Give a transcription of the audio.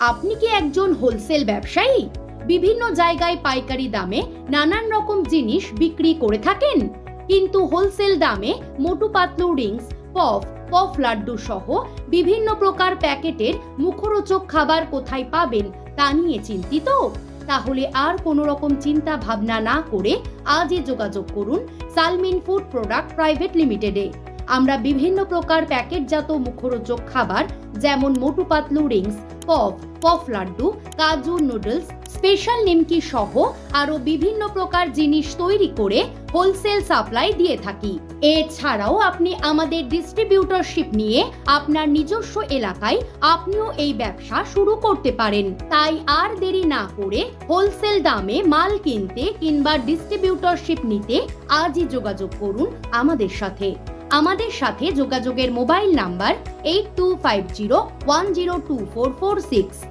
আপনি কি একজন হোলসেল ব্যবসায়ী? বিভিন্ন জায়গায় পাইকারি দামে নানান রকম জিনিস বিক্রি করে থাকেন, কিন্তু হোলসেল দামে মোটু পাতলু রিংস, পফ, পফ লাড্ডু সহ বিভিন্ন প্রকার প্যাকেটের মুখরোচক খাবার কোথায় পাবেন তা নিয়ে চিন্তিত? তাহলে আর কোনো রকম চিন্তা ভাবনা না করে আজই যোগাযোগ করুন সালমিন ফুড প্রোডাক্ট প্রাইভেট লিমিটেডে। আমরা বিভিন্ন প্রকার প্যাকেটজাত মুখরোচক খাবার যেমন মোটু পাতলু রিংস, পফ, পফ লাড্ডু, কাজু নুডলস, স্পেশাল নিমকি সহ আরো বিভিন্ন প্রকার জিনিস তৈরি করে হোলসেল সাপ্লাই দিয়ে থাকি। এছাড়াও আপনি আমাদের ডিস্ট্রিবিউটরশিপ নিয়ে আপনার নিজস্ব এলাকায় আপনিও এই ব্যবসা শুরু করতে পারেন। তাই আর দেরি না করে হোলসেল দামে মাল কিনতে কিংবা ডিস্ট্রিবিউটরশিপ নিতে আজই যোগাযোগ করুন আমাদের সাথে। আমাদের সাথে যোগাযোগের মোবাইল নাম্বার 8250102446।